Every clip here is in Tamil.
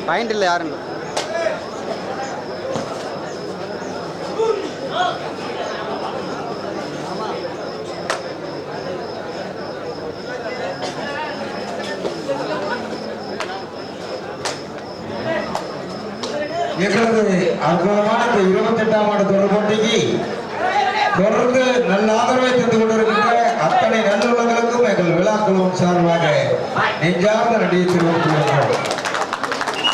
பாயிண்ட் இல்லை யாருன்னு. எங்களது அற்புதமான 28ஆம் ஆண்டு தொடர் போட்டிக்கு தொடர்ந்து நல்ல ஆதரவை தந்து கொண்டிருக்கின்ற அத்தனை நல்லுள்ளங்களுக்கும் எங்கள் விழாக்குழுவும் சார்பாக நெஞ்சார்ந்த நன்றியை தெரிவித்துக் கொள்கிறோம்.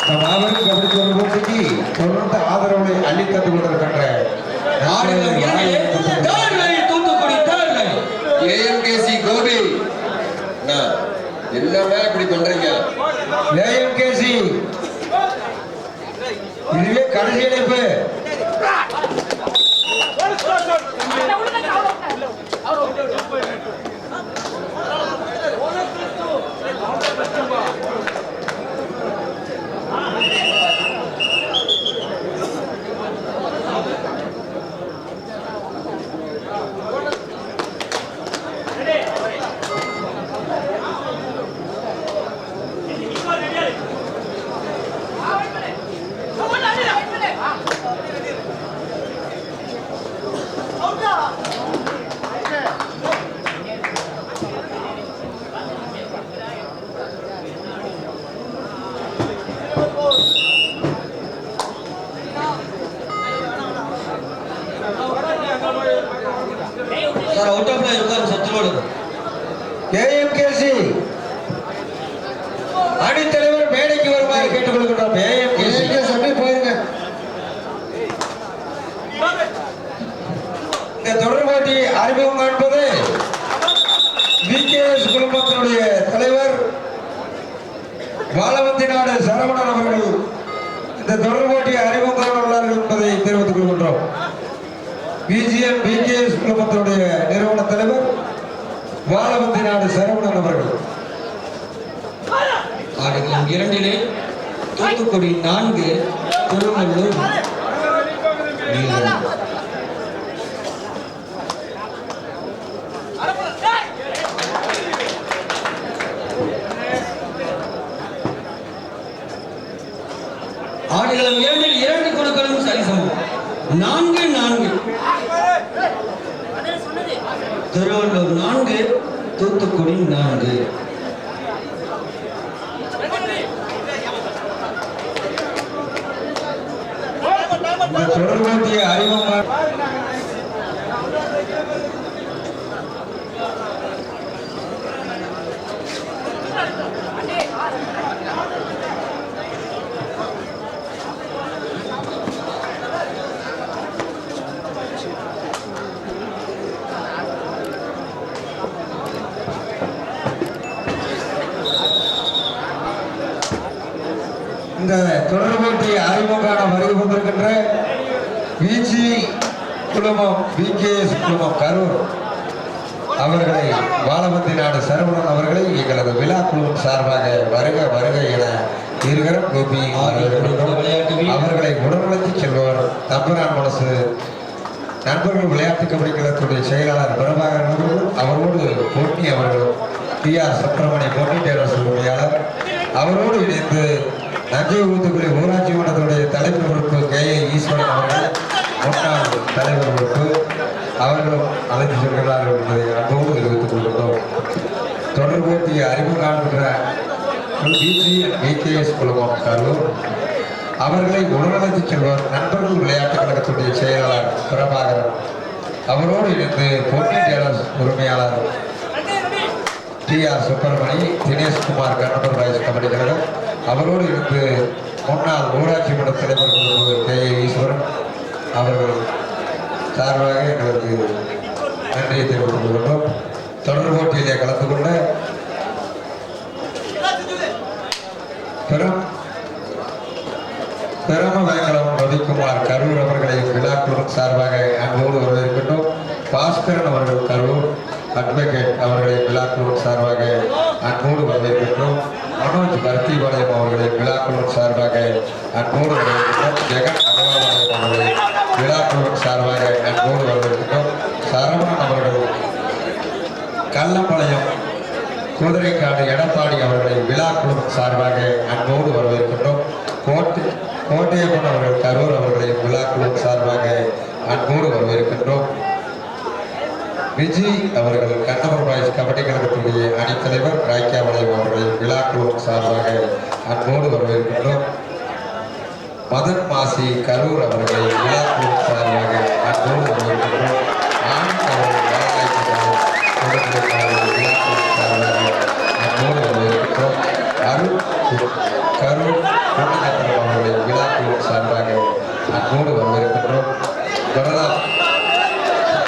நம் மாபெரும் கபடி தொடர் போட்டிக்கு தொடர்ந்து ஆதரவை அள்ளி தந்து கொண்டிருக்கின்ற ஏஎம்கேசி கோபி என்னமே இப்படி பண்றீங்க? ஏஎம்கேசி இதுவே கடைசி இணைப்பு. ஏஎம்கேசி அணித்தலைவர் மேடைக்கு வருமாறு கேட்டுக்கொள்கிறோம். ஏஎம்கேசி போயிருங்க. இந்த தொடர் போட்டி அறிமுகம் காண்பது விகேஎஸ் குழுமத்தினுடைய தலைவர் வாழவந்தி நாடு சரவணன் அவர்கள் இந்த தொடர் போட்டியை அறிமுகம் காண உள்ளார்கள் என்பதை தெரிவித்துக் கொள்கின்றோம். பிஜிஎம் விகேஎஸ் குழுமத்தினுடைய நிறுவன தலைவர் வாழவந்தி நாடு சரவணன் அவர்கள். ஆடுகளம் 2 தூத்துக்குடி 4 திருவள்ளூர் ஆடுகளம் 2 குழுக்களும் சரிசமம் 4-4. திருவள்ளூர் 4 தூத்துக்குடி 4. இந்த தொடர் போட்டியை அறிமுகம் இந்த தொடர் போட்டியை அறிமுகம் காண வருகை கொண்டிருக்கின்ற விஜி குழுமம் விகேஎஸ் குழுமம் கரூர் அவர்களை வாழவந்தி நாடு சரவணன் அவர்களை எங்களது விழா குழுவின் சார்பாக வருக வருக என இருகரம் கோபி அவர்களை உடனழைத்து செல்பவர் தம்பரான் மனசு நண்பர்கள் விளையாட்டு கபடி கழகத்துடைய செயலாளர் பிரபாகரன் அவர்களும் அவரோடு போட்டி அவர்களும் டிஆர் சுப்பிரமணிய போட்டி டேரஸ் உரிமையாளர் அவரோடு இணைந்து நஞ்சை ஊத்துக்குடி ஊராட்சி மன்றத்துடைய தலைவர் பொறுப்பு கேஏ ஈஸ்வரன் அவர்கள் முன்னாள் தலைவர் பொறுப்பு அவர்களும் அழைத்து செல்கிறார்கள் என்பதை அன்போடு தெரிவித்துக் கொள்கிறோம். தொடர் போட்டியை அறிமுகம் காண்கின்ற விகேஎஸ் குழுமம் கரூர் அவர்களை உடனழைத்து செல்வர் நண்பர்கள் விளையாட்டுக் கழகத்துடைய செயலாளர் பிரபாகரன் அவரோடு இணைந்து போட்டி டேலர்ஸ் உரிமையாளர் டிஆர் சுப்பிரமணி தினேஷ்குமார் கண்ணபுரம் ராஜ் கபடி கழகம் அவரோடு இருந்து முன்னாள் ஊராட்சி மன்ற தலைவர் கேஏ ஈஸ்வரன் அவர்கள் சார்பாக எங்களுக்கு நன்றியை தெரிவித்துக் கொள்கின்றோம். தொடர் போட்டியிலே கலந்து கொண்ட பெருமவேங்கலம் ரவிக்குமார் கரூர் அவர்களை விழாக்குழுவின் சார்பாக அன்போடு வரவேற்கின்றோம். பாஸ்கரன் அவர்கள் கரூர் அட்வொகேட் அவர்களை விழாக்குழுவின் சார்பாக அன்போடு வரவேற்கின்றோம். மனோஜ் பர்த்திபாளையம் அவர்களை விழாக்குழுவின் சார்பாக அன்போடு வரவேற்கின்றோம். ஜெகன் அகவாபாளையம் அவர்களை விழாக்குழுவின் சார்பாக அன்போடு வரவேற்கின்றோம். சரவணன் அவர்கள் கள்ளம்பாளையம் குதிரைக்காடு எடப்பாடி அவர்களை விழாக்குழுவின் சார்பாக அன்போடு வரவேற்கின்றோம். கோட்டையப்பன் அவர்கள் கரூர் அவர்களை விழாக்குழு சார்பாக அன்போடு வரவேற்கின்றோம். விஜி அவர்கள் கண்ணபுரம் பாய்ஸ் கபடி கழகத்துடைய அணித்தலைவர் ராய்க்காவளையம் அவர்களை விழாக்குழு சார்பாக அன்போடு வரவேற்கின்றோம். மதன் மாசி கரூர் அவர்களை விழாக்குழு சார்பாக அன்போடு வரவேற்கின்றோம். ஆனந்த் அவர்கள் விழாக்குழு சார்பாக அன்போடு வரவேற்கின்றோம். அருள் கரூர் பொன்னியப்பன் அவர்களை விழாக்குழு சார்பாக அன்போடு வரவேற்கின்றோம்.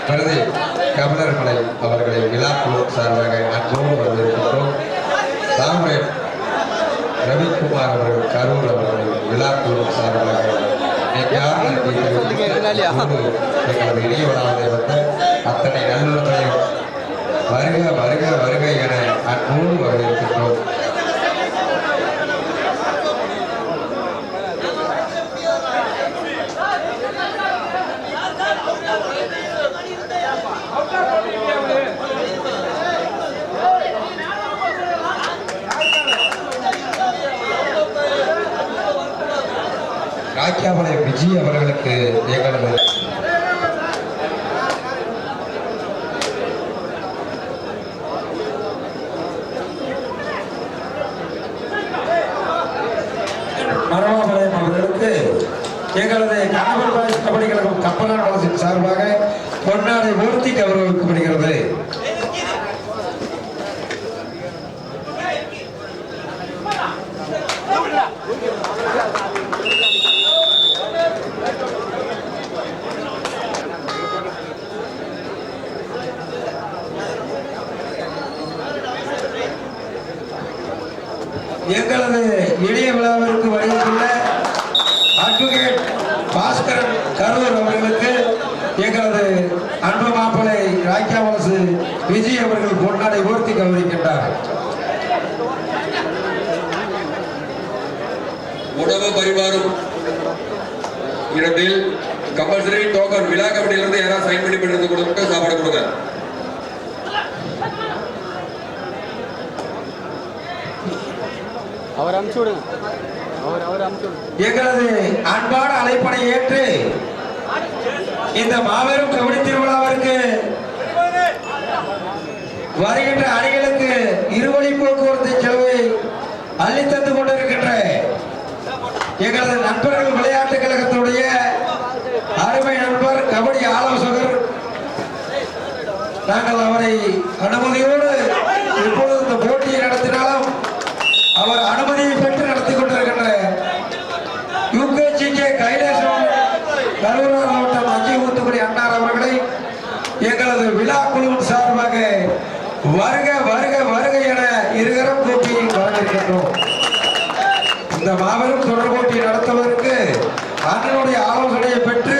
பிரதி கபிலர்மலை அவர்களை விழாக்குழு சார்பாக அன்போடு வரவேற்கின்றோம். தாமரன் ரவிக்குமார் அவர்கள் கரூர் அவர்கள் விழாக்குழு சார்பாக எங்களது இனிய விழாவை வந்த அத்தனை நல்லுறங்களையும் வருக வருக வருக என அன்போடு வரவேற்கின்றோம். ராக்கியாவளை விஜய் அவர்களுக்கு எங்களது மரவாபாளையம் அவர்களுக்கு எங்களது கண்ணபுரம் பாய்ஸ் கபடி கழகம் கப்பலான வளர்ச்சியின் சார்பாக பொன்னாடை ஊர்த்தி கௌரவிக்கப்படுகிறது. எங்களது இணைய விழாவிற்கு வருகின்ற அட்வொகேட் பாஸ்கரன் கரூர் அவர்களுக்கு எங்களது அன்பு மாப்பிள்ளை ராய்க்காவலசு விஜய் அவர்கள் பொன்னாடை ஊர்த்தி கௌரவிக்கின்றார். உணவு பரிமாறும் இடத்தில் கம்பல்சரி டோக்கன் விழா கமிட்டியிலிருந்து யாராவது சைன் பண்ணி பண்ணுறது கொடுத்து சாப்பாடு கொடுங்க. அவர் அனுப்பிச்சு விடுங்க. அவர் அனுப்பிச்சு விடுங்க. எங்களது அன்பான அழைப்பனை ஏற்று இந்த மாபெரும் கபடி திருவிழாவிற்கு வருகின்ற அணிகளுக்கு இருவழி போக்குவரத்து செலவை அள்ளித்தந்து கொண்டிருக்கின்ற எங்களது நண்பர்கள் விளையாட்டுக் கழகத்துடைய அருமை நண்பர் கபடி ஆலோசகர், நாங்கள் அவரை அனுமதியோடு இப்பொழுது இந்த போட்டியை நடத்தினாலும் அவர் அனுமதியை பெற்று நடத்தி கொண்டிருக்கின்ற யுகேஜிகே கைலேசம் கரூர் மாவட்டம் அஞ்சை ஊத்துக்குடி அண்ணார் அவர்களை எங்களது விழா குழுவின் சார்பாக வருக வருக வருக என இருகரம் கூப்பி வரவேற்கின்றோம். இந்த மாபெரும் தொடர் போட்டி நடத்துவதற்கு அண்ணனுடைய ஆலோசனையை பெற்று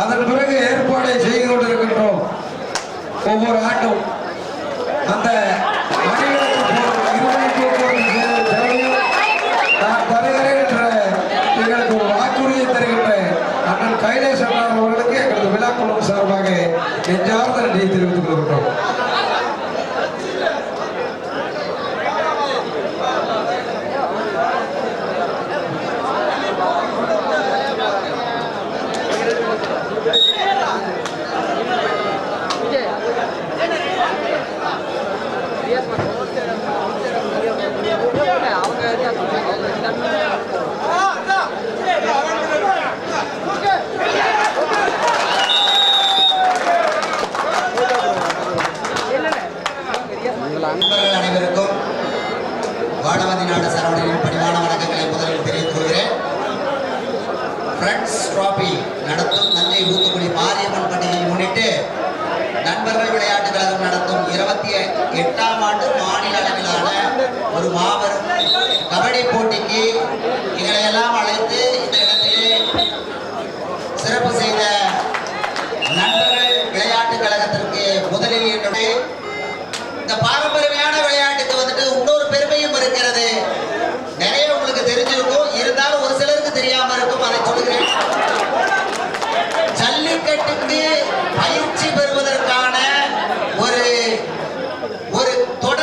அதன் பிறகு ஏற்பாடை செய்து கொண்டிருக்கின்றோம். ஒவ்வொரு ஆண்டும் அந்த அணிகளுக்கு இருவழி போக்குவரத்து செலவையும் நான் தருகிறேன் என்ற எங்களுக்கு ஒரு வாக்குறுதியை தருகின்ற அண்ணன் கைலேசம் அவர்களுக்கு எங்களது விழா குழு சார்பாக நெஞ்சார்ந்த நன்றியை தெரிவித்துக் கொள்கின்றோம். அனைவருக்கும் வானவதி நாடு சரவணனின் பணிவான வணக்கங்களை முதலில் தெரிவித்துக் கொள்கிறேன். ஃப்ரெண்ட்ஸ் டிராபி நடத்தும் தஞ்சை ஊத்துக்குடி மாரியம்மன் பண்டிகையை முன்னிட்டு நண்பர்கள் விளையாட்டுக் கழகம் நடத்தும் 28ஆம் ஆண்டு மாநில அளவிலான ஒரு மாபெரும் கபடி போட்டிக்கு எங்களை எல்லாம் அழைத்து இந்த இடத்திலே சிறப்பு செய்த நண்பர்கள் விளையாட்டுக் கழகத்திற்கு முதலில் என்னுடைய இந்த பாரம்பரியமான விளையாட்டுக்கு வந்துட்டு இன்னொரு பெருமையும் இருக்கிறது. நிறைய உங்களுக்கு தெரிஞ்சிருக்கும், இருந்தாலும் ஒரு சிலருக்கு தெரியாம இருக்கும். அதை சொல்லுகிறேன். ஜல்லிக்கட்டுக்கு பயிற்சி பெறுவதற்கான ஒரு தொடர்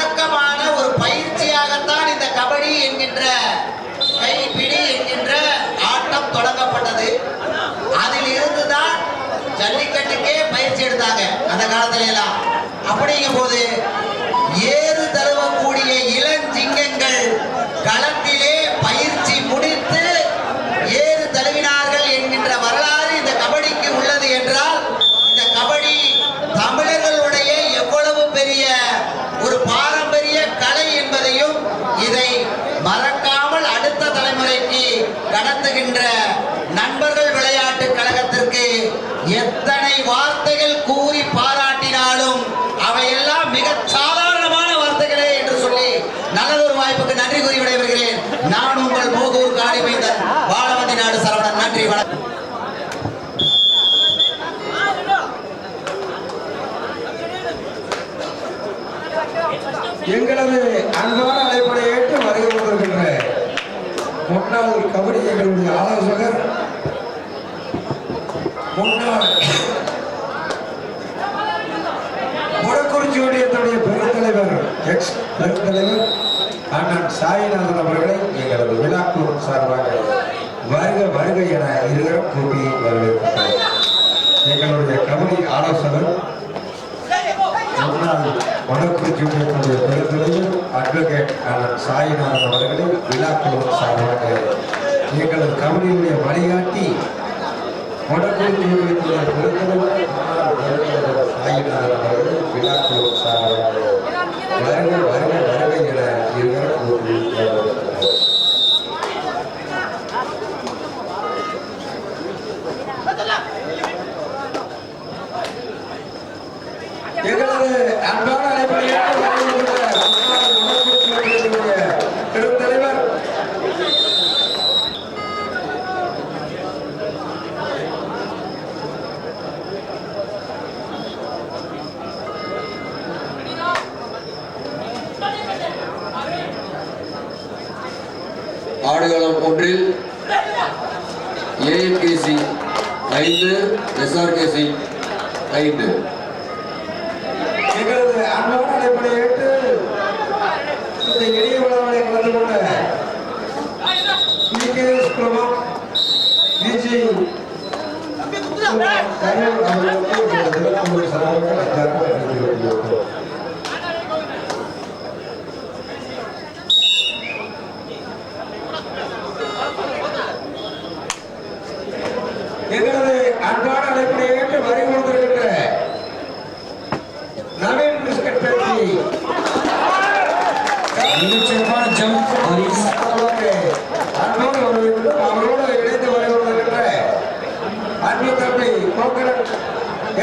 அந்த காலத்துல எல்லாம். அப்படிங்கும் போது ஏறு தழுவக்கூடிய இளஞ்சிங்கங்கள் களத்திலே பயிற்சி முடித்து ஏறு தழுவினார்கள் என்கின்ற வரலாறு இந்த கபடிக்கு உள்ளது என்றால், இந்த கபடி தமிழர்களுடைய எவ்வளவு பெரிய ஒரு பாரம்பரிய கலை என்பதையும் இதை மறக்காமல் அடுத்த தலைமுறைக்கு கடத்துகின்ற நண்பர்கள் விளையாட்டு கழகத்திற்கு எத்தனை வார்த்தைகள் கூறி பாராட்டினாலும் அவையெல்லாம் மிக சாதாரணமான வார்த்தைகளே என்று சொல்லி நல்லதொரு வாய்ப்புக்கு நன்றி கூறி விடைபெறுகிறேன். நான் உங்கள் மோகூர் காளிமைந்தன் வாழவந்தி நாடு சரவணன். நன்றி, வணக்கம். எங்களது அன்பான அழைப்படை ஏற்று வருகை கொண்டிருக்கின்ற முன்னாள் கபடி எங்களுடைய ஆலோசகர், முன்னாள் முடக்குறிச்சி ஒன்றியத்துடைய பெருந்தலைவர், எக்ஸ் பெருந்தலைவர் அண்ணன் சாயிநாதன் அவர்களை எங்களது விழாக்குழு சார்பாக வருக வருக என இருவரும் கூப்பி வரவேற்கிறோம். எங்களுடைய கபடி ஆலோசகர், முன்னாள் வடக்குறிச்சி ஒன்றியத்துடைய பெருந்தலைவர் அட்வொகேட் அண்ணன் சாயிநாதன் அவர்களை விழாக்குழு சார்பாக எங்களது கபடியுடைய வழிகாட்டி வடக்குறிச்சி ஒன்றியத்துடைய பெருந்தலைவர் சாயிநாதன் அவர்களை விழாக்குழு சார்பாக வருக வருக வருக என இருவரும் கூறி வரவேற்கிறோம். எங்களது அன்பான அழைப்படையை பெருந்தலைவர் ஆடுகளம் ஒன்றில் ஏஎம்கேசி 5, எஸ்ஆர்கேசி 5. எங்களது அன்பான அழைப்படை ஏற்று இந்த எளிய விழாவை கலந்து கொண்ட பிகேஎஸ் குழுமம் பிஜி கரூர் அவர்களுக்கு எங்களது விழாக்குழு சார்பாக நன்றாக நன்றி தெரிவித்துள்ளோம். எங்களது அன்பான அழைப்படை ஏற்று வரை கொண்டிருக்கின்ற நவீன் பிஸ்கட் ஃபேக்டரி மிகச்சிறப்பான ஜம்ப் ஹரிஸ். அன்போடு வரவேற்கிறோம். அவரோடு இணைந்து வருகின்ற அன்பு தம்பி கோகனட்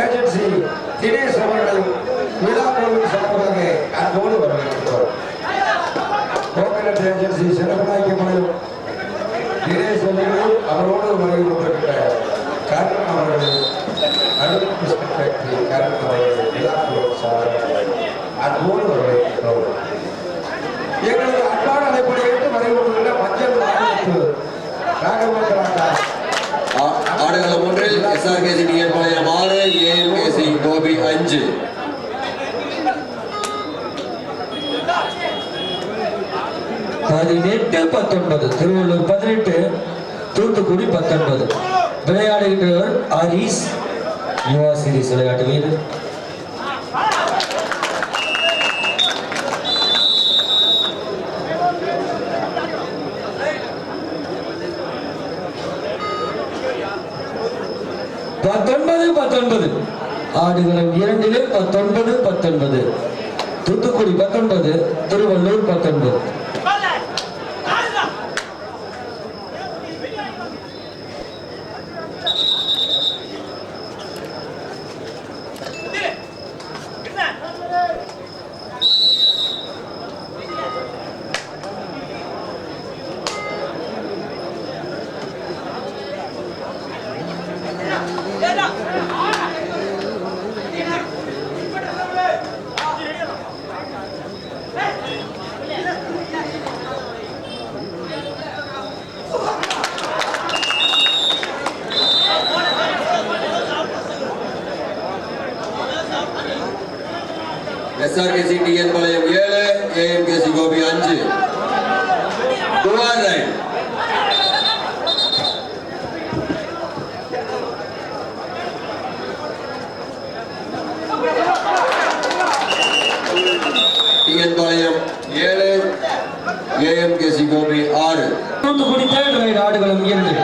ஏஜென்சி தினேஷ் அவர்களையும் விழாக்குழுவின் சார்பாக அன்போடு வரவேற்கிறோம். கோகனட் ஏஜென்சி சிறப்பாய்க்கப்படும் தினேஷ் அவர்களையும் அவரோடு வருகை கொண்டிருக்கின்ற கர்ணன் அவர்களையும் நவீன் பிஸ்கட் ஃபேக்டரி கர்ணன் அவர்களை விழாக்குழுவின் சார்பாக அன்போடு வரவேற்கிறோம். எங்களது அன்பான அழைப்படை ஏற்று வருகின்ற மஞ்சள் ராகவேந்திரா ஆடுகளம் ஒன்றில் எஸ்ஆர்கேசி டிஎன்பாளையம் 6, ஏஎம்கேசி கோபி 5. பதினெட்டு 19 திருவள்ளூர் 18, தூத்துக்குடி 19. விளையாடுகின்றவர் ஹரிஸ், யுவா சீரிஸ் விளையாட்டு வீரர். ஆடுகளம் 2 19, தூத்துக்குடி 19, திருவள்ளூர் 19. SRKC TN Palayam 7, AMKC Gobi 5. குவார் raid. AMKC Gobi 6. Thoothukudi third raid ஆடுகளம் 2.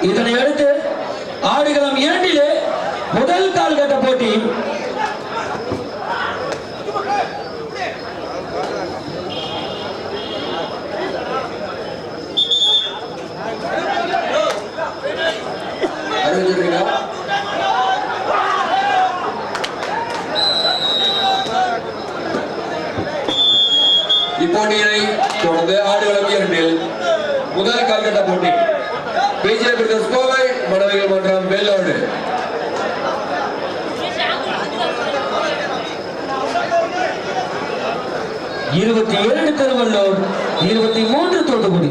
இதனை அடுத்து ஆடுகளம் 2 முதல் கால்கட்ட போட்டி. இப்போட்டியினை தொடர்ந்து ஆடுகளம் 2 முதல் கால்கட்ட போட்டி. விஜய் பிரதர்ஸ் கோவை, மணவிகள் மன்றம் வெள்ளோடு. திருவள்ளூர், 23 தூத்துக்குடி.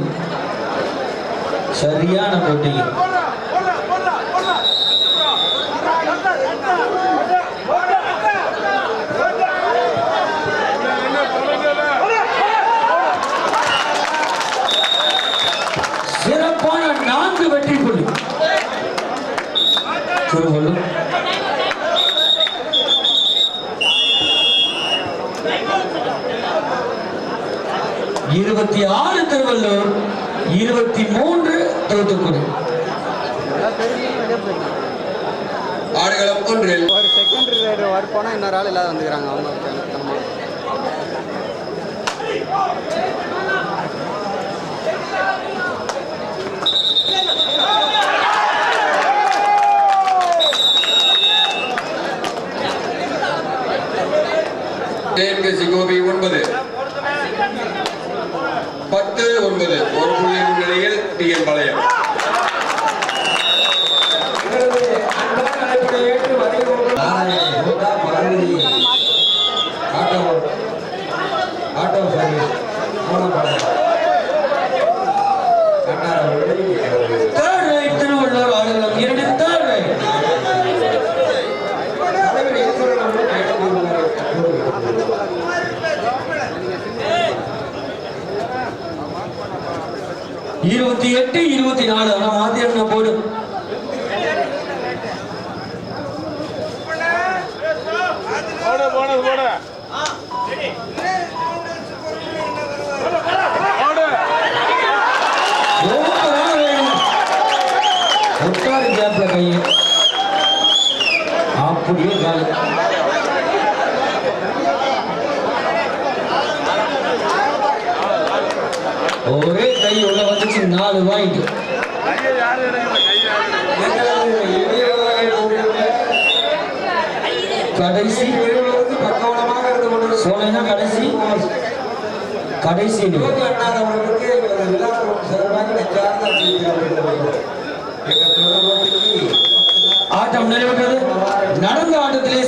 சரியான போட்டி. சிறப்பான 4 வெற்றி புள்ளி திருவள்ளூர். திருவள்ளூர், 23 தூத்துக்குடி. ஆடுகளம் 1 ஒரு செகண்டரி ரைடு வர போனா இன்னொரு ஆள் இல்லாத வந்துக்கிறாங்க அவங்க. AMKC கோபி 9 10-9 ஒரு புள்ளி முன்னிலையில் TN பாளையம். திருவள்ளூர் ஆடுகளம் 2 தேர்ட் ரைட். இருபத்தி 24 ஆனா மாத்தியம் போடு. ஒட்டாரி கேப்ல கையை அப்படியே கால ஒரே கை உள்ள வந்துச்சு. 4 பாயிண்ட். கடைசி சோழனா கடைசி ஆட்டம் நிறைவேற்றது. நடந்த ஆட்டத்திலே